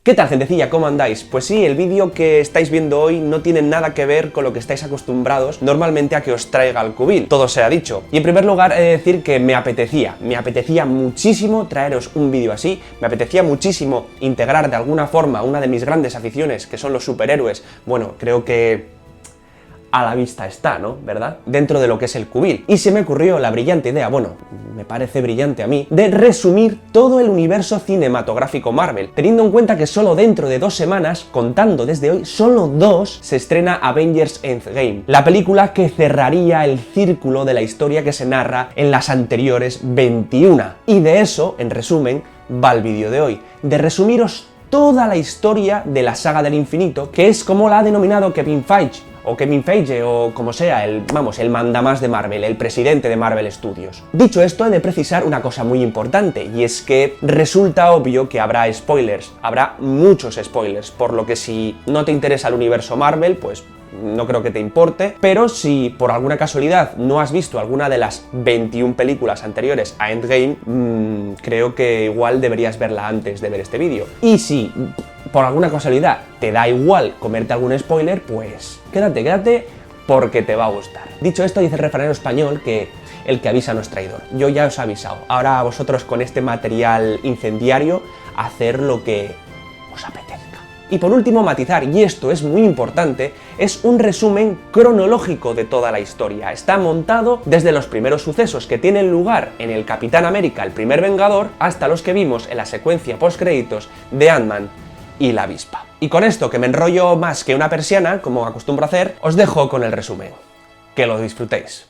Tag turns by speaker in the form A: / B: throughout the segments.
A: ¿Qué tal, gentecilla? ¿Cómo andáis? Pues sí, el vídeo que estáis viendo hoy no tiene nada que ver con lo que estáis acostumbrados normalmente a que os traiga el cubil, todo se ha dicho. Y en primer lugar he de decir que me apetecía muchísimo traeros un vídeo así, me apetecía muchísimo integrar de alguna forma una de mis grandes aficiones, que son los superhéroes. Bueno, creo que a la vista está, ¿no? ¿Verdad? Dentro de lo que es el cubil. Y se me ocurrió la brillante idea, bueno, me parece brillante a mí, de resumir todo el universo cinematográfico Marvel, teniendo en cuenta que solo dentro de 2 semanas, contando desde hoy, solo 2, se estrena Avengers Endgame, la película que cerraría el círculo de la historia que se narra en las anteriores 21. Y de eso, en resumen, va el vídeo de hoy, de resumiros toda la historia de la saga del infinito, que es como la ha denominado Kevin Feige, o como sea, el mandamás de Marvel, el presidente de Marvel Studios. Dicho esto, he de precisar una cosa muy importante, y es que resulta obvio que habrá spoilers, habrá muchos spoilers, por lo que si no te interesa el universo Marvel, pues no creo que te importe, pero si por alguna casualidad no has visto alguna de las 21 películas anteriores a Endgame, creo que igual deberías verla antes de ver este vídeo. Y si por alguna casualidad te da igual comerte algún spoiler, pues quédate porque te va a gustar. Dicho esto, dice el refranero español que el que avisa no es traidor. Yo ya os he avisado. Ahora vosotros con este material incendiario hacer lo que os apetezca. Y por último, matizar, y esto es muy importante, es un resumen cronológico de toda la historia. Está montado desde los primeros sucesos que tienen lugar en el Capitán América, el primer Vengador, hasta los que vimos en la secuencia postcréditos de Ant-Man y la avispa. Y con esto, que me enrollo más que una persiana, como acostumbro hacer, os dejo con el resumen. Que lo disfrutéis.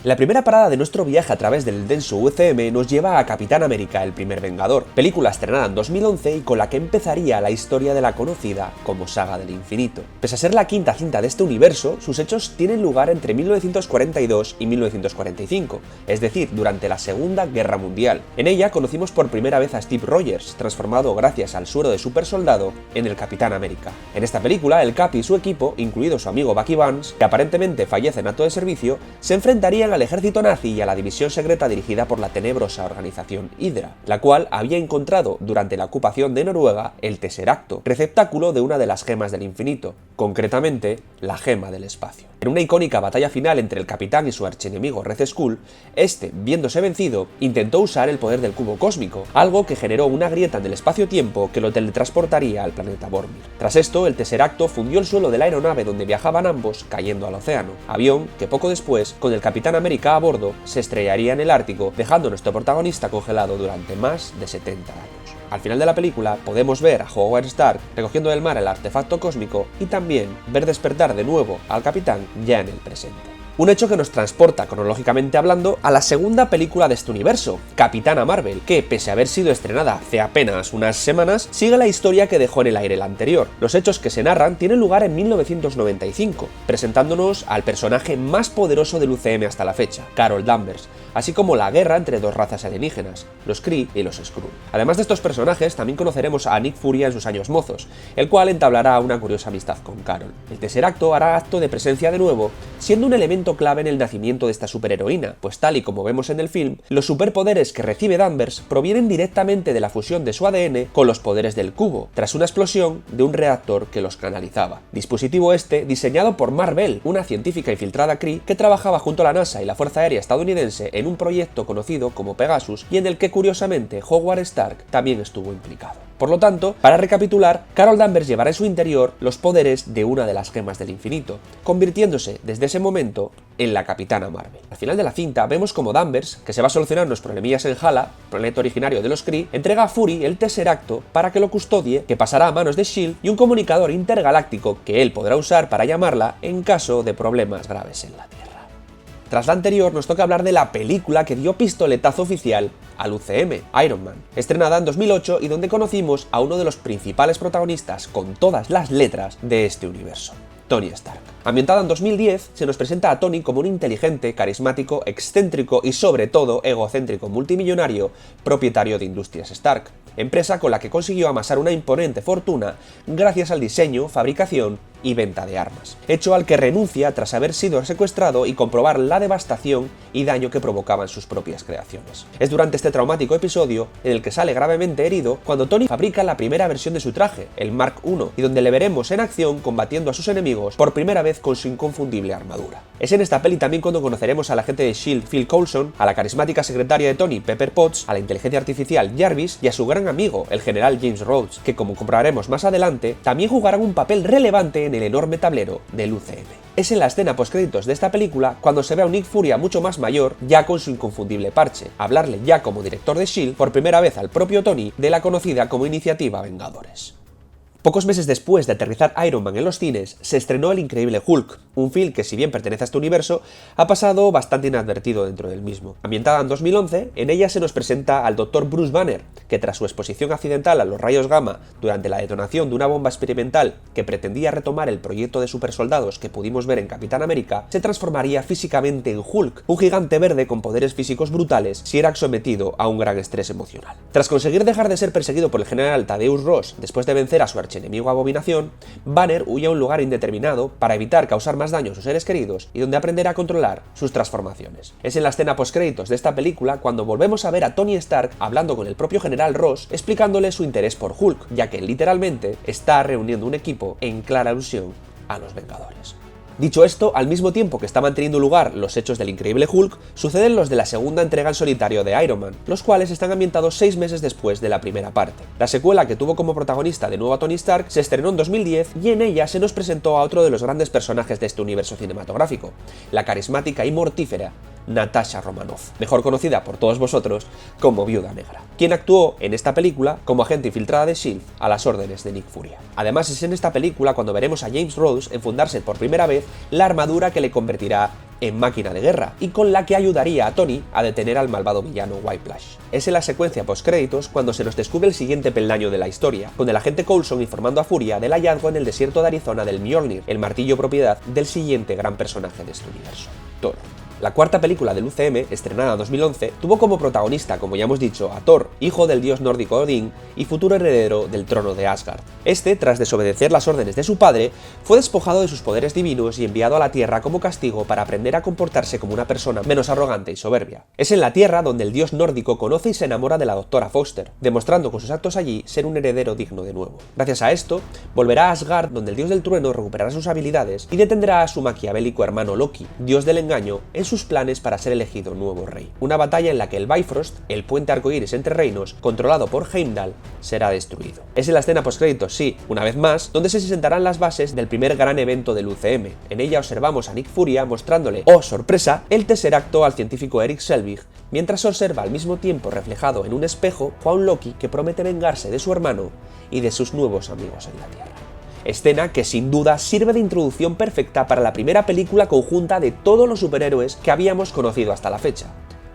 A: La primera parada de nuestro viaje a través del denso UCM nos lleva a Capitán América, el primer Vengador, película estrenada en 2011 y con la que empezaría la historia de la conocida como Saga del Infinito. Pese a ser la quinta cinta de este universo, sus hechos tienen lugar entre 1942 y 1945, es decir, durante la Segunda Guerra Mundial. En ella conocimos por primera vez a Steve Rogers, transformado gracias al suero de supersoldado en el Capitán América. En esta película, el Cap y su equipo, incluido su amigo Bucky Barnes, que aparentemente fallece en acto de servicio, se enfrentarían al ejército nazi y a la división secreta dirigida por la tenebrosa organización Hydra, la cual había encontrado durante la ocupación de Noruega el Tesseracto, receptáculo de una de las gemas del infinito, concretamente la gema del espacio. En una icónica batalla final entre el capitán y su archienemigo Red Skull, este, viéndose vencido, intentó usar el poder del cubo cósmico, algo que generó una grieta en el espacio-tiempo que lo teletransportaría al planeta Vormir. Tras esto, el Tesseracto fundió el suelo de la aeronave donde viajaban ambos, cayendo al océano, avión que poco después, con el Capitán América a bordo, se estrellaría en el Ártico, dejando a nuestro protagonista congelado durante más de 70 años. Al final de la película podemos ver a Howard Stark recogiendo del mar el artefacto cósmico y también ver despertar de nuevo al capitán ya en el presente. Un hecho que nos transporta, cronológicamente hablando, a la segunda película de este universo, Capitana Marvel, que, pese a haber sido estrenada hace apenas unas semanas, sigue la historia que dejó en el aire la anterior. Los hechos que se narran tienen lugar en 1995, presentándonos al personaje más poderoso del UCM hasta la fecha, Carol Danvers, así como la guerra entre dos razas alienígenas, los Kree y los Skrull. Además de estos personajes, también conoceremos a Nick Fury en sus años mozos, el cual entablará una curiosa amistad con Carol. El Tesseracto hará acto de presencia de nuevo, siendo un elemento clave en el nacimiento de esta superheroína, pues tal y como vemos en el film, los superpoderes que recibe Danvers provienen directamente de la fusión de su ADN con los poderes del cubo, tras una explosión de un reactor que los canalizaba. Dispositivo este diseñado por Mar-Vell, una científica infiltrada Kree que trabajaba junto a la NASA y la Fuerza Aérea estadounidense en un proyecto conocido como Pegasus y en el que curiosamente Howard Stark también estuvo implicado. Por lo tanto, para recapitular, Carol Danvers llevará en su interior los poderes de una de las gemas del infinito, convirtiéndose desde ese momento en la Capitana Marvel. Al final de la cinta vemos como Danvers, que se va a solucionar unos problemillas en Hala, planeta originario de los Kree, entrega a Fury el Tesseracto para que lo custodie, que pasará a manos de S.H.I.E.L.D. y un comunicador intergaláctico que él podrá usar para llamarla en caso de problemas graves en la Tierra. Tras la anterior, nos toca hablar de la película que dio pistoletazo oficial al UCM, Iron Man, estrenada en 2008 y donde conocimos a uno de los principales protagonistas con todas las letras de este universo. Tony Stark. Ambientada en 2010, se nos presenta a Tony como un inteligente, carismático, excéntrico y sobre todo egocéntrico multimillonario propietario de Industrias Stark, empresa con la que consiguió amasar una imponente fortuna gracias al diseño, fabricación y venta de armas, hecho al que renuncia tras haber sido secuestrado y comprobar la devastación y daño que provocaban sus propias creaciones. Es durante este traumático episodio en el que sale gravemente herido cuando Tony fabrica la primera versión de su traje, el Mark I, y donde le veremos en acción combatiendo a sus enemigos por primera vez con su inconfundible armadura. Es en esta peli también cuando conoceremos al agente de S.H.I.E.L.D. Phil Coulson, a la carismática secretaria de Tony, Pepper Potts, a la inteligencia artificial Jarvis y a su gran amigo, el general James Rhodes, que como comprobaremos más adelante, también jugarán un papel relevante en el enorme tablero del UCM. Es en la escena postcréditos de esta película cuando se ve a un Nick Furia mucho más mayor, ya con su inconfundible parche, hablarle ya como director de S.H.I.E.L.D. por primera vez al propio Tony de la conocida como Iniciativa Vengadores. Pocos meses después de aterrizar Iron Man en los cines, se estrenó El Increíble Hulk, un film que, si bien pertenece a este universo, ha pasado bastante inadvertido dentro del mismo. Ambientada en 2011, en ella se nos presenta al Dr. Bruce Banner, que tras su exposición accidental a los rayos gamma durante la detonación de una bomba experimental que pretendía retomar el proyecto de supersoldados que pudimos ver en Capitán América, se transformaría físicamente en Hulk, un gigante verde con poderes físicos brutales si era sometido a un gran estrés emocional. Tras conseguir dejar de ser perseguido por el general Thaddeus Ross después de vencer a su archienemigo Abominación, Banner huye a un lugar indeterminado para evitar causar más daño a sus seres queridos y donde aprenderá a controlar sus transformaciones. Es en la escena postcréditos de esta película cuando volvemos a ver a Tony Stark hablando con el propio general Ross, explicándole su interés por Hulk, ya que literalmente está reuniendo un equipo en clara alusión a los Vengadores. Dicho esto, al mismo tiempo que está manteniendo lugar los hechos del Increíble Hulk, suceden los de la segunda entrega en solitario de Iron Man, los cuales están ambientados 6 meses después de la primera parte. La secuela, que tuvo como protagonista de nuevo a Tony Stark, se estrenó en 2010 y en ella se nos presentó a otro de los grandes personajes de este universo cinematográfico, la carismática y mortífera Natasha Romanoff, mejor conocida por todos vosotros como Viuda Negra, quien actuó en esta película como agente infiltrada de S.H.I.E.L.D. a las órdenes de Nick Furia. Además, es en esta película cuando veremos a James Rhodes enfundarse por primera vez la armadura que le convertirá en máquina de guerra y con la que ayudaría a Tony a detener al malvado villano Whiplash. Es en la secuencia postcréditos cuando se nos descubre el siguiente peldaño de la historia, con el agente Coulson informando a Furia del hallazgo en el desierto de Arizona del Mjolnir, el martillo propiedad del siguiente gran personaje de este universo, Thor. La cuarta película del UCM, estrenada en 2011, tuvo como protagonista, como ya hemos dicho, a Thor, hijo del dios nórdico Odín y futuro heredero del trono de Asgard. Este, tras desobedecer las órdenes de su padre, fue despojado de sus poderes divinos y enviado a la Tierra como castigo para aprender a comportarse como una persona menos arrogante y soberbia. Es en la Tierra donde el dios nórdico conoce y se enamora de la doctora Foster, demostrando con sus actos allí ser un heredero digno de nuevo. Gracias a esto, volverá a Asgard, donde el dios del trueno recuperará sus habilidades y detendrá a su maquiavélico hermano Loki, dios del engaño, en sus planes para ser elegido nuevo rey. Una batalla en la que el Bifrost, el puente arcoíris entre reinos, controlado por Heimdall, será destruido. Es en la escena postcréditos, sí, una vez más, donde se sentarán las bases del primer gran evento del UCM. En ella observamos a Nick Furia mostrándole, ¡oh sorpresa!, el Tesseracto al científico Erik Selvig, mientras observa al mismo tiempo reflejado en un espejo a un Loki que promete vengarse de su hermano y de sus nuevos amigos en la Tierra. Escena que sin duda sirve de introducción perfecta para la primera película conjunta de todos los superhéroes que habíamos conocido hasta la fecha,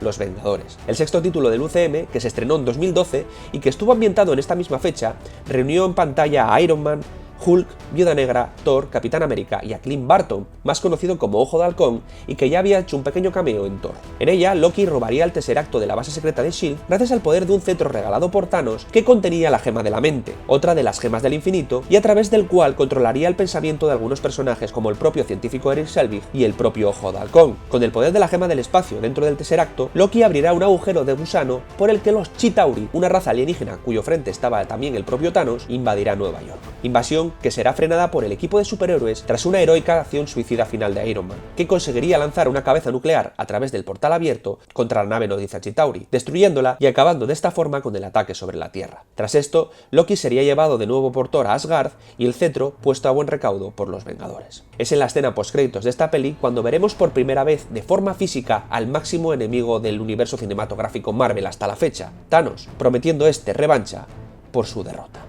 A: Los Vengadores. El sexto título del UCM, que se estrenó en 2012 y que estuvo ambientado en esta misma fecha, reunió en pantalla a Iron Man, Hulk, Viuda Negra, Thor, Capitán América y a Clint Barton, más conocido como Ojo de Halcón, y que ya había hecho un pequeño cameo en Thor. En ella, Loki robaría el Tesseracto de la base secreta de S.H.I.E.L.D. gracias al poder de un cetro regalado por Thanos que contenía la Gema de la Mente, otra de las gemas del infinito, y a través del cual controlaría el pensamiento de algunos personajes como el propio científico Erik Selvig y el propio Ojo de Halcón. Con el poder de la Gema del Espacio dentro del Tesseracto, Loki abrirá un agujero de gusano por el que los Chitauri, una raza alienígena cuyo frente estaba también el propio Thanos, invadirá Nueva York. Invasión que será frenada por el equipo de superhéroes tras una heroica acción suicida final de Iron Man, que conseguiría lanzar una cabeza nuclear a través del portal abierto contra la nave nodriza Chitauri, destruyéndola y acabando de esta forma con el ataque sobre la Tierra. Tras esto, Loki sería llevado de nuevo por Thor a Asgard y el cetro puesto a buen recaudo por los Vengadores. Es en la escena postcréditos de esta peli cuando veremos por primera vez de forma física al máximo enemigo del universo cinematográfico Marvel hasta la fecha, Thanos, prometiendo revancha por su derrota.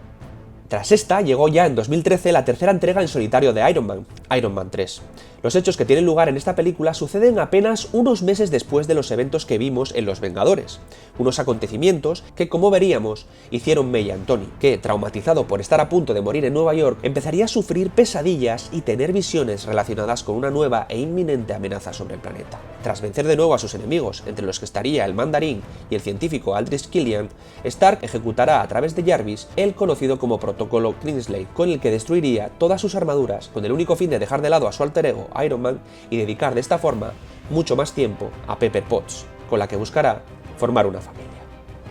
A: Tras esta, llegó ya en 2013 la tercera entrega en solitario de Iron Man 3. Los hechos que tienen lugar en esta película suceden apenas unos meses después de los eventos que vimos en Los Vengadores, unos acontecimientos que, como veríamos, hicieron mella en Tony, que, traumatizado por estar a punto de morir en Nueva York, empezaría a sufrir pesadillas y tener visiones relacionadas con una nueva e inminente amenaza sobre el planeta. Tras vencer de nuevo a sus enemigos, entre los que estaría el Mandarín y el científico Aldrich Killian, Stark ejecutará a través de Jarvis el conocido como Protocolo Cleanslate, con el que destruiría todas sus armaduras con el único fin de dejar de lado a su alter ego Iron Man y dedicar de esta forma mucho más tiempo a Pepper Potts, con la que buscará formar una familia.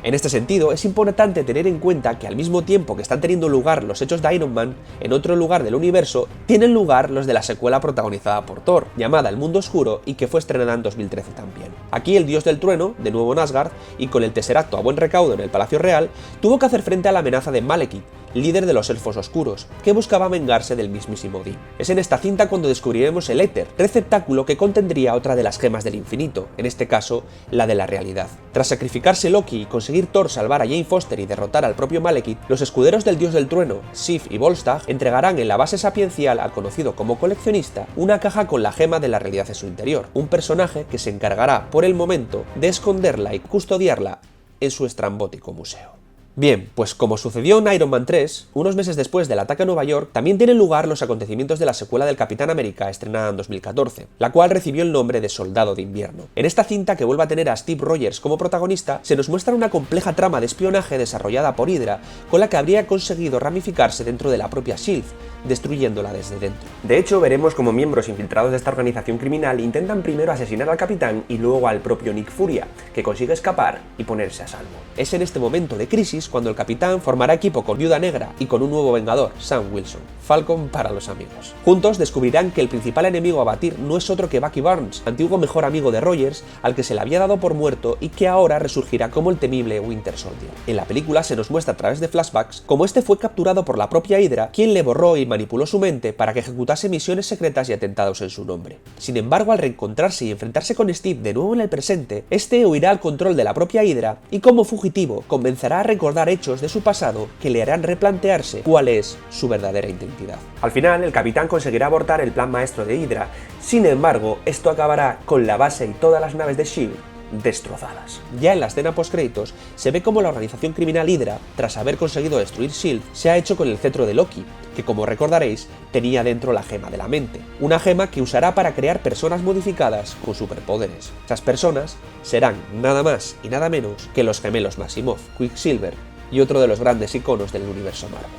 A: En este sentido, es importante tener en cuenta que al mismo tiempo que están teniendo lugar los hechos de Iron Man, en otro lugar del universo tienen lugar los de la secuela protagonizada por Thor, llamada El Mundo Oscuro y que fue estrenada en 2013 también. Aquí el dios del trueno, de nuevo en Asgard, y con el Tesseracto a buen recaudo en el Palacio Real, tuvo que hacer frente a la amenaza de Malekith, líder de los Elfos Oscuros, que buscaba vengarse del mismísimo Odín. Es en esta cinta cuando descubriremos el Éter, receptáculo que contendría otra de las gemas del infinito, en este caso, la de la realidad. Tras sacrificarse Loki y conseguir Thor salvar a Jane Foster y derrotar al propio Malekith, los escuderos del dios del trueno, Sif y Volstagg, entregarán en la base sapiencial al conocido como coleccionista una caja con la gema de la realidad en su interior, un personaje que se encargará, por el momento, de esconderla y custodiarla en su estrambótico museo. Bien, pues como sucedió en Iron Man 3, unos meses después del ataque a Nueva York, también tienen lugar los acontecimientos de la secuela del Capitán América estrenada en 2014, la cual recibió el nombre de Soldado de Invierno. En esta cinta, que vuelve a tener a Steve Rogers como protagonista, se nos muestra una compleja trama de espionaje desarrollada por Hydra, con la que habría conseguido ramificarse dentro de la propia S.H.I.E.L.D., destruyéndola desde dentro. De hecho, veremos cómo miembros infiltrados de esta organización criminal intentan primero asesinar al capitán y luego al propio Nick Furia, que consigue escapar y ponerse a salvo. Es en este momento de crisis cuando el capitán formará equipo con Viuda Negra y con un nuevo vengador, Sam Wilson, Falcon para los amigos. Juntos descubrirán que el principal enemigo a batir no es otro que Bucky Barnes, antiguo mejor amigo de Rogers, al que se le había dado por muerto y que ahora resurgirá como el temible Winter Soldier. En la película se nos muestra a través de flashbacks cómo este fue capturado por la propia Hydra, quien le borró y manipuló su mente para que ejecutase misiones secretas y atentados en su nombre. Sin embargo, al reencontrarse y enfrentarse con Steve de nuevo en el presente, este huirá al control de la propia Hydra y como fugitivo comenzará a recordar hechos de su pasado que le harán replantearse cuál es su verdadera identidad. Al final, el capitán conseguirá abortar el plan maestro de Hydra, sin embargo, esto acabará con la base y todas las naves de S.H.I.E.L.D. destrozadas. Ya en la escena postcréditos se ve cómo la organización criminal Hydra, tras haber conseguido destruir S.H.I.E.L.D., se ha hecho con el cetro de Loki, que como recordaréis tenía dentro la gema de la mente, una gema que usará para crear personas modificadas con superpoderes. Esas personas serán nada más y nada menos que los gemelos Maximoff, Quicksilver y otro de los grandes iconos del universo Marvel,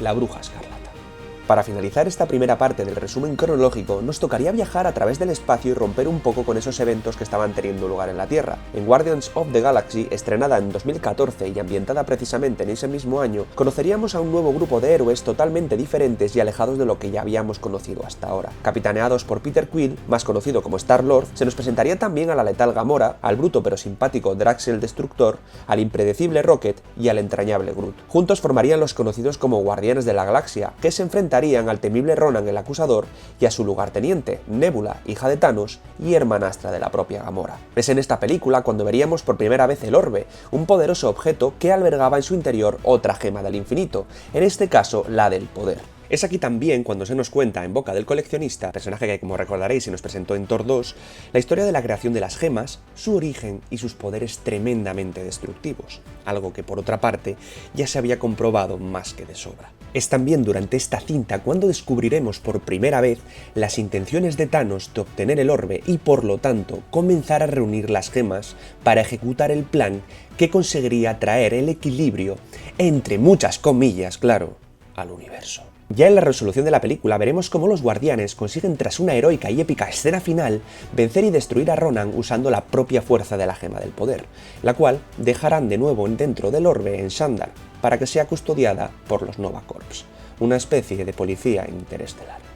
A: la Bruja Escarlata. Para finalizar esta primera parte del resumen cronológico, nos tocaría viajar a través del espacio y romper un poco con esos eventos que estaban teniendo lugar en la Tierra. En Guardians of the Galaxy, estrenada en 2014 y ambientada precisamente en ese mismo año, conoceríamos a un nuevo grupo de héroes totalmente diferentes y alejados de lo que ya habíamos conocido hasta ahora. Capitaneados por Peter Quill, más conocido como Star-Lord, se nos presentaría también a la letal Gamora, al bruto pero simpático Drax el Destructor, al impredecible Rocket y al entrañable Groot. Juntos formarían los conocidos como Guardianes de la Galaxia, que se enfrentarían al temible Ronan el Acusador y a su lugarteniente, Nebula, hija de Thanos y hermanastra de la propia Gamora. Es en esta película cuando veríamos por primera vez el Orbe, un poderoso objeto que albergaba en su interior otra gema del infinito, en este caso la del poder. Es aquí también cuando se nos cuenta en boca del coleccionista, personaje que como recordaréis se nos presentó en Thor 2, la historia de la creación de las gemas, su origen y sus poderes tremendamente destructivos, algo que por otra parte ya se había comprobado más que de sobra. Es también durante esta cinta cuando descubriremos por primera vez las intenciones de Thanos de obtener el orbe y por lo tanto comenzar a reunir las gemas para ejecutar el plan que conseguiría traer el equilibrio, entre muchas comillas, claro, al universo. Ya en la resolución de la película veremos cómo los guardianes consiguen, tras una heroica y épica escena final, vencer y destruir a Ronan usando la propia fuerza de la gema del poder, la cual dejarán de nuevo dentro del orbe en Xandar para que sea custodiada por los Nova Corps, una especie de policía interestelar.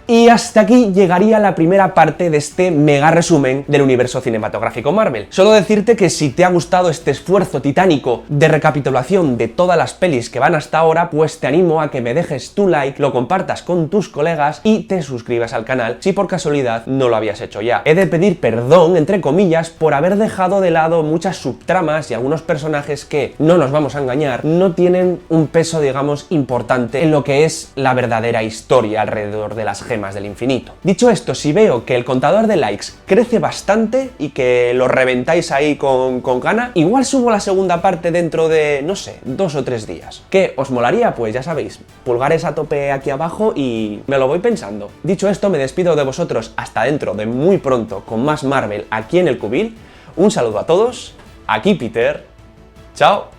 A: Y hasta aquí llegaría la primera parte de este mega resumen del universo cinematográfico Marvel. Solo decirte que si te ha gustado este esfuerzo titánico de recapitulación de todas las pelis que van hasta ahora, pues te animo a que me dejes tu like, lo compartas con tus colegas y te suscribas al canal si por casualidad no lo habías hecho ya. He de pedir perdón, entre comillas, por haber dejado de lado muchas subtramas y algunos personajes que, no nos vamos a engañar, no tienen un peso, digamos, importante en lo que es la verdadera historia alrededor de las gemas gemas del infinito. Dicho esto, si veo que el contador de likes crece bastante y que lo reventáis ahí con gana, igual subo la segunda parte dentro de, no sé, 2 o 3 días. ¿Qué os molaría? Pues ya sabéis, pulgares a tope aquí abajo y me lo voy pensando. Dicho esto, me despido de vosotros hasta dentro de muy pronto con más Marvel aquí en el Cubil. Un saludo a todos, aquí Peter, chao.